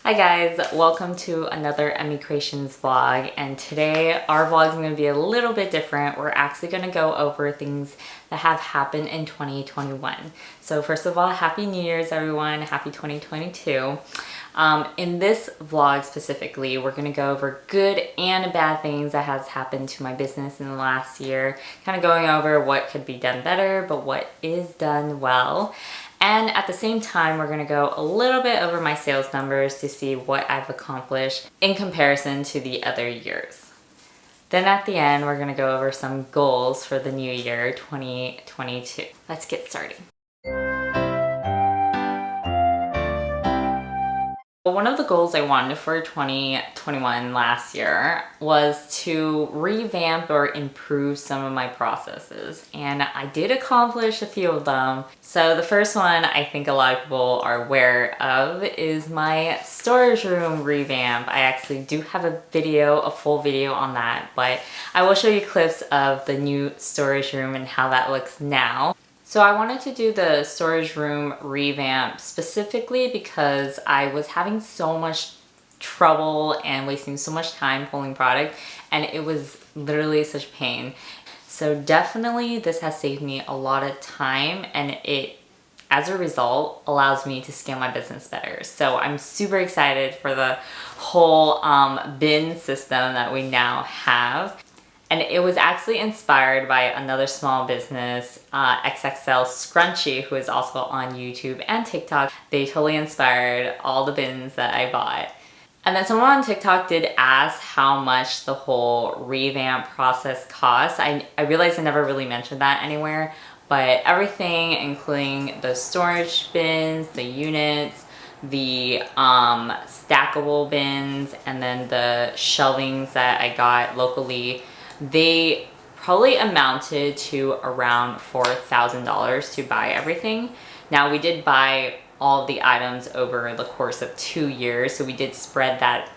Hi guys, welcome to another Emii Creations vlog, and today our vlog is going to be a little bit different. We're actually going to go over things that have happened in 2021. So first of all, Happy New Year's everyone, Happy 2022. In this vlog specifically, we're going to go over good and bad things that has happened to my business in the last year, kind of going over what could be done better, but what is done well. And at the same time, we're gonna go a little bit over my sales numbers to see what I've accomplished in comparison to the other years. Then at the end, we're gonna go over some goals for the new year, 2022. Let's get started. One of the goals I wanted for 2021 last year was to revamp or improve some of my processes, and I did accomplish a few of them. So the first one I think a lot of people are aware of is my storage room revamp. I actually do have a full video on that, but I will show you clips of the new storage room and how that looks now. So I wanted to do the storage room revamp specifically because I was having so much trouble and wasting so much time pulling product, and it was literally such pain. So definitely this has saved me a lot of time, and it, as a result, allows me to scale my business better. So I'm super excited for the whole bin system that we now have. And it was actually inspired by another small business, XXL Scrunchy, who is also on YouTube and TikTok. They totally inspired all the bins that I bought. And then someone on TikTok did ask how much the whole revamp process costs. I realized I never really mentioned that anywhere, but everything, including the storage bins, the units, the stackable bins, and then the shelvings that I got locally, they probably amounted to around $4,000 to buy everything. Now we did buy all the items over the course of 2 years, so we did spread that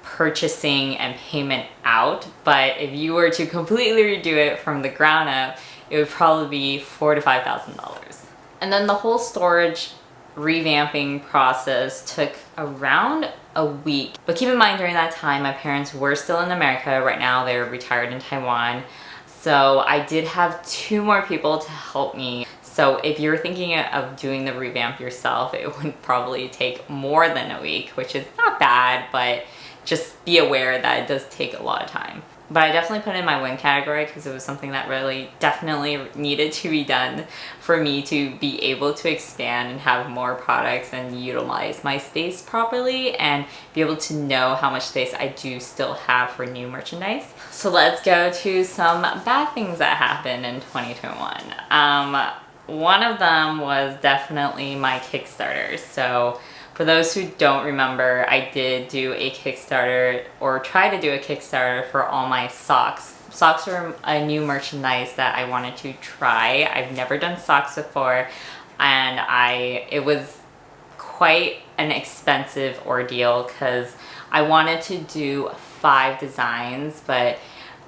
purchasing and payment out, but if you were to completely redo it from the ground up, it would probably be $4,000 to $5,000. And then the whole storage revamping process took around a week. But keep in mind, during that time, my parents were still in America. Right now, they're retired in Taiwan. So I did have 2 more people to help me. So if you're thinking of doing the revamp yourself, it would probably take more than a week, which is not bad, but just be aware that it does take a lot of time. But I definitely put it in my win category because it was something that really definitely needed to be done for me to be able to expand and have more products and utilize my space properly and be able to know how much space I do still have for new merchandise. So let's go to some bad things that happened in 2021. One of them was definitely my Kickstarter. So for those who don't remember, I did do a Kickstarter, or try to do a Kickstarter, for all my socks. Socks were a new merchandise that I wanted to try. I've never done socks before, and it was quite an expensive ordeal because I wanted to do 5 designs, but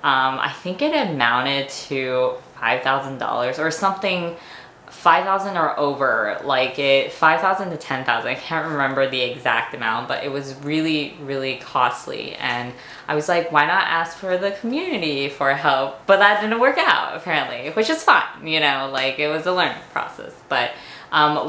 I think it amounted to $5,000 or something. 5,000 or over, like 5,000 to 10,000. I can't remember the exact amount, but it was really, really costly. And I was like, why not ask for the community for help? But that didn't work out, apparently, which is fine, you know, like it was a learning process. But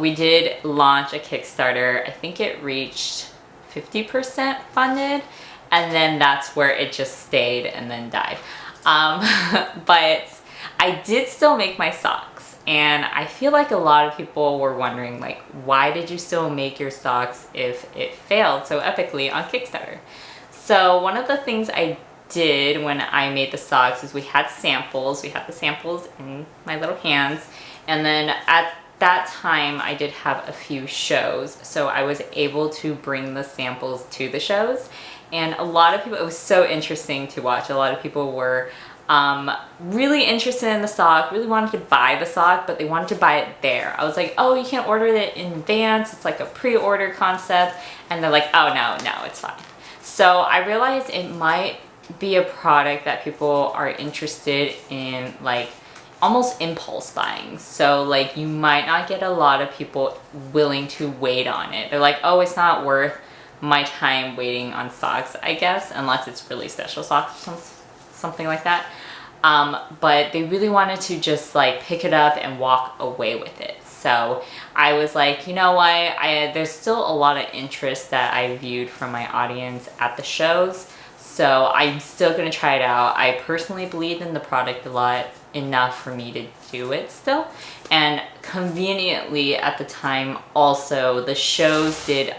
we did launch a Kickstarter. I think it reached 50% funded, and then that's where it just stayed and then died. But I did still make my socks. And I feel like a lot of people were wondering, like, why did you still make your socks if it failed so epically on Kickstarter? So one of the things I did when I made the socks is we had samples. We had the samples in my little hands. And then at that time, I did have a few shows. So I was able to bring the samples to the shows. And a lot of people, it was so interesting to watch. A lot of people were really interested in the sock, really wanted to buy the sock, but they wanted to buy it there. I was like, oh, you can't order it in advance. It's like a pre-order concept. And they're like, oh, no, it's fine. So I realized it might be a product that people are interested in, like almost impulse buying. So like you might not get a lot of people willing to wait on it. They're like, oh, it's not worth my time waiting on socks, I guess, unless it's really special socks or something like that. But they really wanted to just like pick it up and walk away with it. So I was like, you know what, there's still a lot of interest that I viewed from my audience at the shows. So I'm still gonna try it out. I personally believe in the product a lot, enough for me to do it still. And conveniently at the time also, the shows did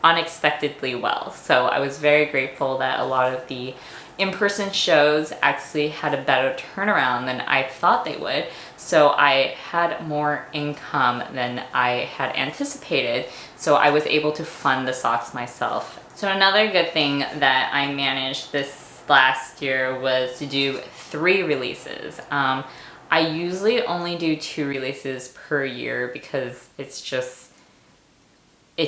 unexpectedly well. So I was very grateful that a lot of the in-person shows actually had a better turnaround than I thought they would. So I had more income than I had anticipated. So I was able to fund the socks myself. So another good thing that I managed this last year was to do 3 releases. I usually only do 2 releases per year because it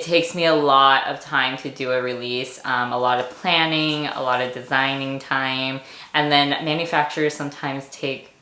takes me a lot of time to do a release, a lot of planning, a lot of designing time, and then manufacturers sometimes take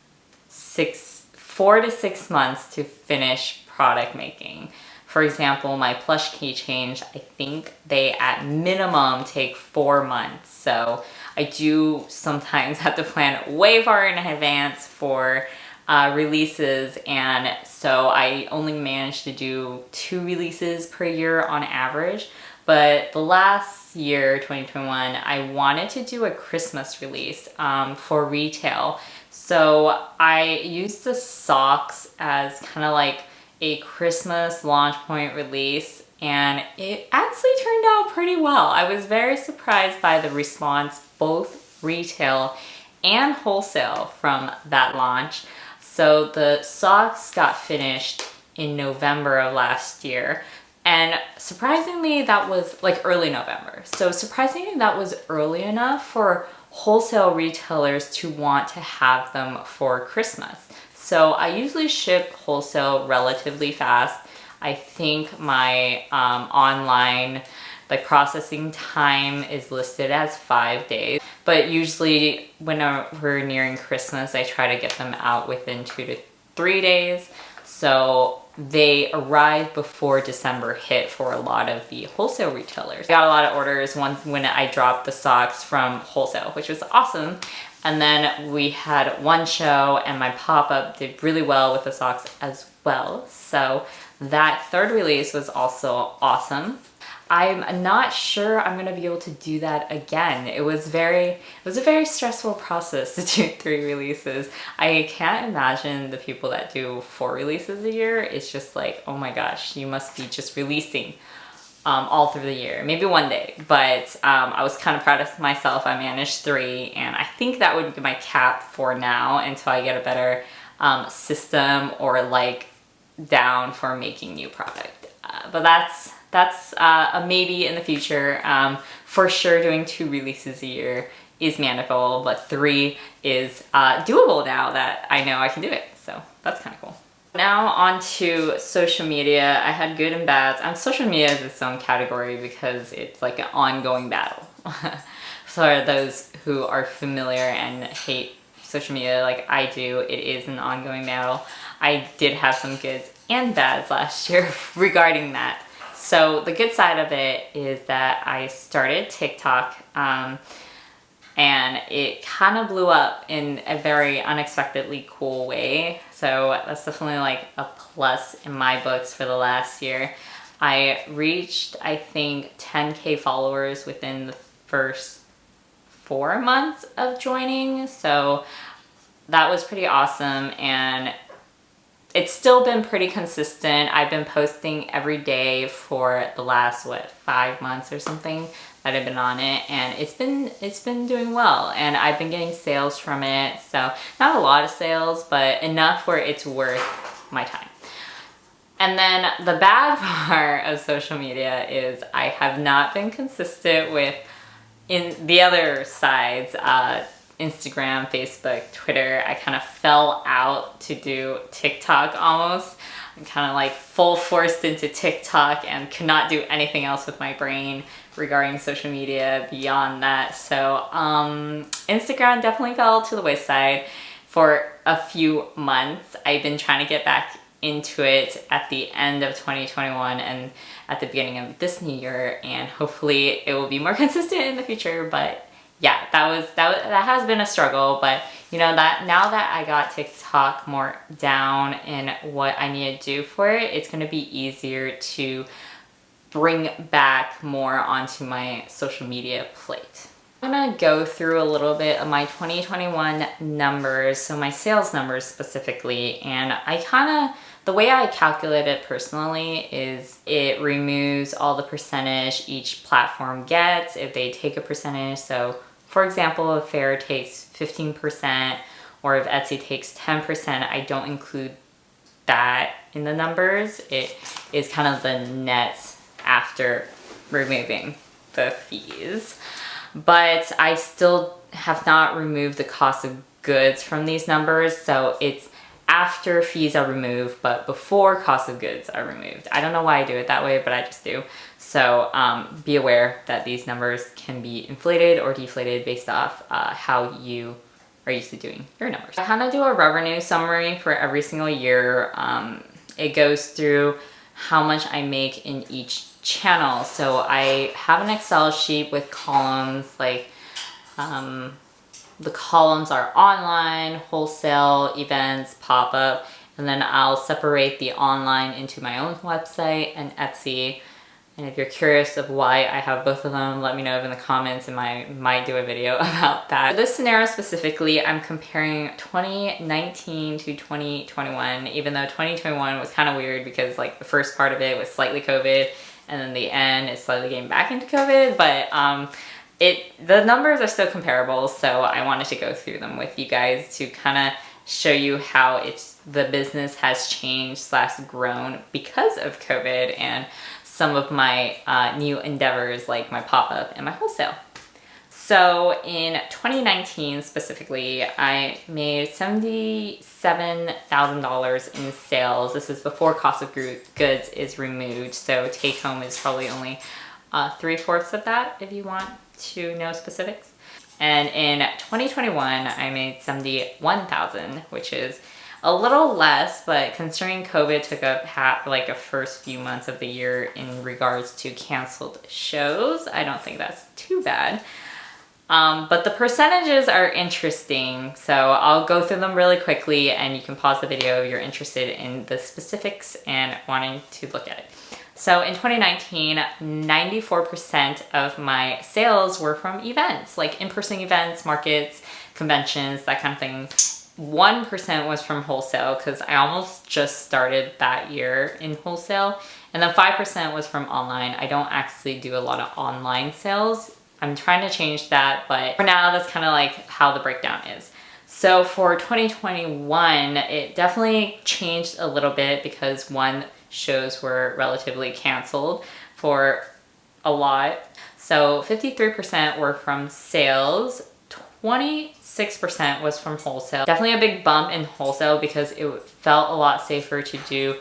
4 to 6 months to finish product making. For example, my plush keychains, I think they at minimum take 4 months. So I do sometimes have to plan way far in advance for releases, and so I only managed to do 2 releases per year on average. But the last year, 2021, I wanted to do a Christmas release for retail. So I used the socks as kind of like a Christmas launch point release, and it actually turned out pretty well. I was very surprised by the response, both retail and wholesale, from that launch. So the socks got finished in November of last year, and surprisingly that was like early November. So surprisingly that was early enough for wholesale retailers to want to have them for Christmas. So I usually ship wholesale relatively fast. I think my online processing time is listed as 5 days. But usually when we're nearing Christmas, I try to get them out within 2 to 3 days. So they arrived before December hit for a lot of the wholesale retailers. I got a lot of orders when I dropped the socks from wholesale, which was awesome. And then we had one show and my pop-up did really well with the socks as well. So that 3rd release was also awesome. I'm not sure I'm gonna be able to do that again. It was a very stressful process to do 3 releases. I can't imagine the people that do 4 releases a year. It's just like, oh my gosh, you must be just releasing all through the year. Maybe one day, but I was kind of proud of myself. I managed 3, and I think that would be my cap for now until I get a better system or like down for making new product. But that's a maybe in the future. For sure doing 2 releases a year is manageable, but 3 is doable now that I know I can do it. So that's kind of cool. Now on to social media. I had good and bad. Social media is its own category because it's like an ongoing battle. For those who are familiar and hate social media like I do, it is an ongoing battle. I did have some goods and bads last year regarding that. So the good side of it is that I started TikTok and it kind of blew up in a very unexpectedly cool way. So that's definitely like a plus in my books for the last year. I reached, I think, 10K followers within the first 4 months of joining. So that was pretty awesome, and it's still been pretty consistent. I've been posting every day for the last, 5 months or something that I've been on it, and it's been doing well, and I've been getting sales from it. So not a lot of sales, but enough where it's worth my time. And then the bad part of social media is I have not been consistent with in the other sides, Instagram, Facebook, Twitter. I kind of fell out to do TikTok almost. I'm kind of like full forced into TikTok and could not do anything else with my brain regarding social media beyond that. So Instagram definitely fell to the wayside for a few months. I've been trying to get back into it at the end of 2021 and at the beginning of this new year, and hopefully it will be more consistent in the future. But yeah, that has been a struggle, but you know, that now that I got TikTok more down in what I need to do for it, it's going to be easier to bring back more onto my social media plate. I'm gonna go through a little bit of my 2021 numbers, so my sales numbers specifically, and the way I calculate it personally is it removes all the percentage each platform gets if they take a percentage. So for example, if Faire takes 15% or if Etsy takes 10%, I don't include that in the numbers. It is kind of the net after removing the fees. But I still have not removed the cost of goods from these numbers, so it's after fees are removed, but before cost of goods are removed. I don't know why I do it that way, but I just do. So be aware that these numbers can be inflated or deflated based off how you are used to doing your numbers. I kind of do a revenue summary for every single year. It goes through how much I make in each channel. So I have an Excel sheet with columns, like the columns are online, wholesale, events, pop-up, and then I'll separate the online into my own website and Etsy. And if you're curious of why I have both of them, let me know in the comments and I might do a video about that. For this scenario specifically, I'm comparing 2019 to 2021, even though 2021 was kind of weird because like the first part of it was slightly COVID and then the end is slightly getting back into COVID, but the numbers are still comparable, so I wanted to go through them with you guys to kind of show you how the business has changed / grown because of COVID and some of my new endeavors like my pop-up and my wholesale. So in 2019 specifically, I made $77,000 in sales. This is before cost of goods is removed, so take home is probably only 3/4 of that if you want to know specifics. And in 2021, I made $71,000, which is a little less, but considering COVID took up like a first few months of the year in regards to canceled shows, I don't think that's too bad. But the percentages are interesting, so I'll go through them really quickly and you can pause the video if you're interested in the specifics and wanting to look at it. So in 2019, 94% of my sales were from events, like in-person events, markets, conventions, that kind of thing. 1% was from wholesale because I almost just started that year in wholesale. And then 5% was from online. I don't actually do a lot of online sales. I'm trying to change that, but for now, that's kind of like how the breakdown is. So for 2021, it definitely changed a little bit because shows were relatively canceled for a lot. So 53% were from sales, 26% was from wholesale. Definitely a big bump in wholesale because it felt a lot safer to do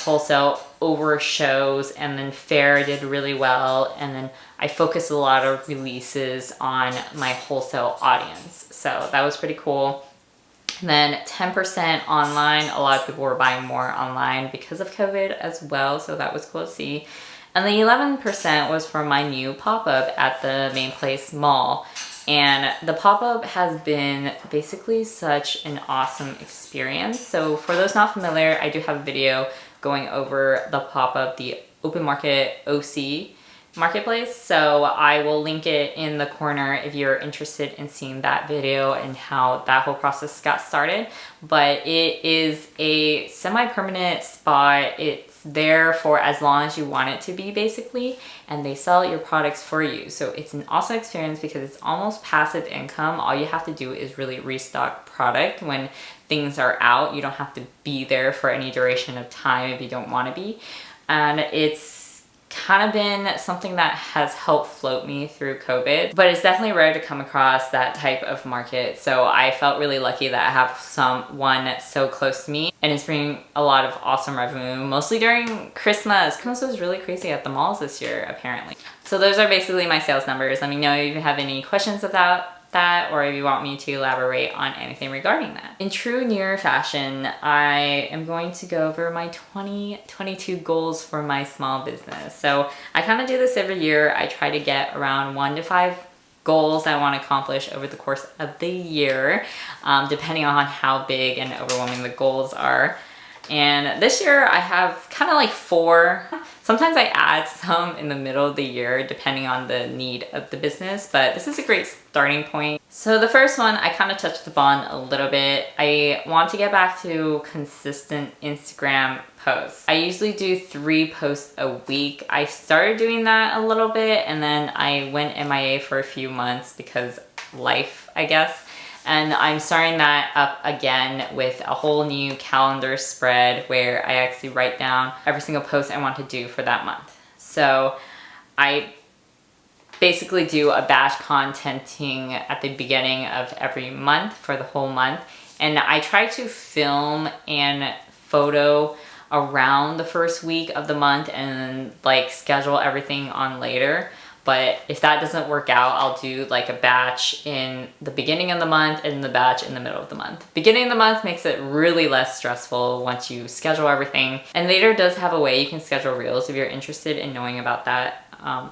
wholesale over shows, and then Faire did really well, and then I focused a lot of releases on my wholesale audience. So that was pretty cool. And then 10% online. A lot of people were buying more online because of COVID as well, so that was cool to see. And the 11% was from my new pop-up at the Mainplace mall. And the pop-up has been basically such an awesome experience. So for those not familiar, I do have a video going over the pop-up, the open market OC marketplace. So I will link it in the corner if you're interested in seeing that video and how that whole process got started. But it is a semi-permanent spot. It's there for as long as you want it to be, basically, and they sell your products for you. So it's an awesome experience because it's almost passive income. All you have to do is really restock product when things are out. You don't have to be there for any duration of time if you don't want to be. And it's kind of been something that has helped float me through COVID, but it's definitely rare to come across that type of market. So I felt really lucky that I have someone so close to me, and it's bringing a lot of awesome revenue, mostly during Christmas. Christmas was really crazy at the malls this year, apparently. So those are basically my sales numbers. Let me know if you have any questions about that, or if you want me to elaborate on anything regarding that. In true New Year fashion, I am going to go over my 2022 goals for my small business. So I kind of do this every year. I try to get around 1 to 5 goals I want to accomplish over the course of the year, depending on how big and overwhelming the goals are. And this year I have kind of like 4. Sometimes I add some in the middle of the year depending on the need of the business, but this is a great starting point. So the first one I kind of touched upon a little bit. I want to get back to consistent Instagram posts. I usually do 3 posts a week. I started doing that a little bit and then I went MIA for a few months because life, I guess. And I'm starting that up again with a whole new calendar spread where I actually write down every single post I want to do for that month. So I basically do a batch contenting at the beginning of every month for the whole month. And I try to film and photo around the first week of the month and like schedule everything on later. But if that doesn't work out, I'll do like a batch in the beginning of the month and the batch in the middle of the month. Beginning of the month makes it really less stressful once you schedule everything. And later does have a way you can schedule reels. If you're interested in knowing about that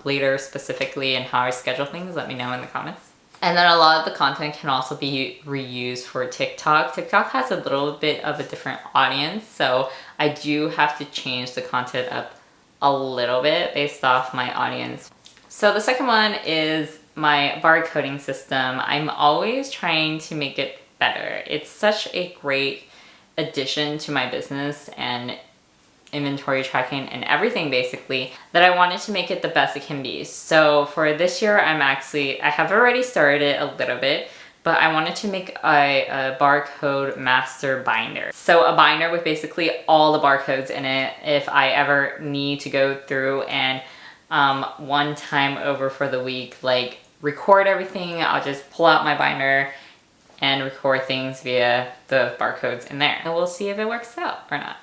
later specifically and how I schedule things, let me know in the comments. And then a lot of the content can also be reused for TikTok. TikTok has a little bit of a different audience, so I do have to change the content up a little bit based off my audience. So the second one is my barcoding system. I'm always trying to make it better. It's such a great addition to my business and inventory tracking and everything basically that I wanted to make it the best it can be. So for this year, I have already started it a little bit, but I wanted to make a barcode master binder. So a binder with basically all the barcodes in it if I ever need to go through and one time over for the week, like record everything. I'll just pull out my binder and record things via the barcodes in there. And we'll see if it works out or not.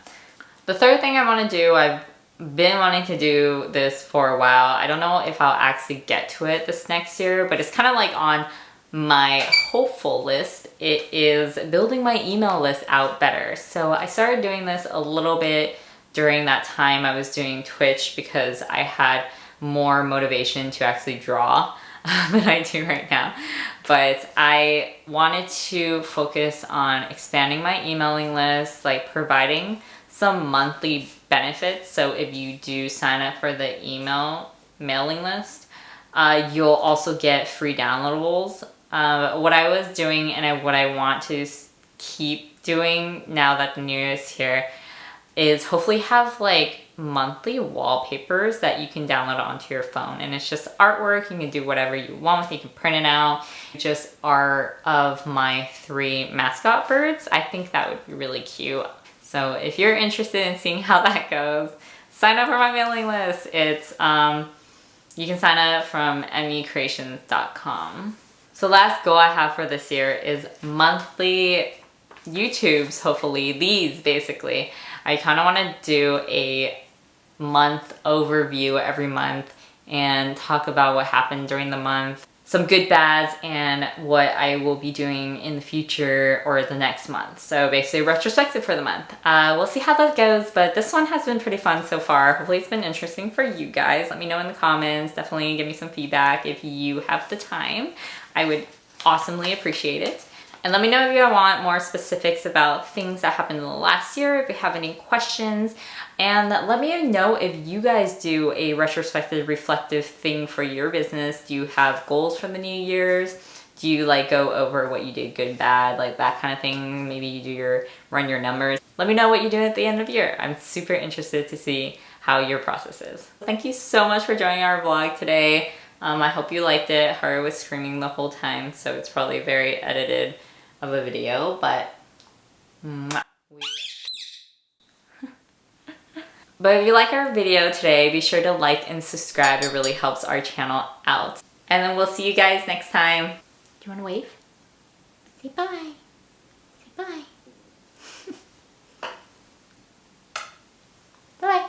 The third thing I want to do, I've been wanting to do this for a while. I don't know if I'll actually get to it this next year, but it's kind of like on my hopeful list. It is building my email list out better. So I started doing this a little bit during that time I was doing Twitch because I had more motivation to actually draw than I do right now. But I wanted to focus on expanding my emailing list, like providing some monthly benefits. So if you do sign up for the email mailing list, you'll also get free downloadables. What I was doing and what I want to keep doing now that the new year is here is hopefully have like monthly wallpapers that you can download onto your phone, and it's just artwork. You can do whatever you want with it. You can print it out. Just art of my 3 mascot birds. I think that would be really cute. So if you're interested in seeing how that goes, sign up for my mailing list. It's you can sign up from EmiiCreations.com. So last goal I have for this year is monthly YouTubes, hopefully. These basically. I kind of want to do a month overview every month and talk about what happened during the month, some good bads, and what I will be doing in the future or the next month. So basically retrospective for the month. We'll see how that goes, but this one has been pretty fun so far. Hopefully it's been interesting for you guys. Let me know in the comments. Definitely give me some feedback if you have the time. I would awesomely appreciate it. And let me know if you want more specifics about things that happened in the last year, if you have any questions. And let me know if you guys do a retrospective, reflective thing for your business. Do you have goals for the New Year's? Do you like go over what you did good, bad, like that kind of thing? Maybe you do run your numbers. Let me know what you do at the end of the year. I'm super interested to see how your process is. Thank you so much for joining our vlog today. I hope you liked it. Haru was screaming the whole time, so it's probably very edited of a video, but but if you like our video today, be sure to like and subscribe. It really helps our channel out. And then we'll see you guys next time. Do you want to wave? Say bye. Say bye. Bye.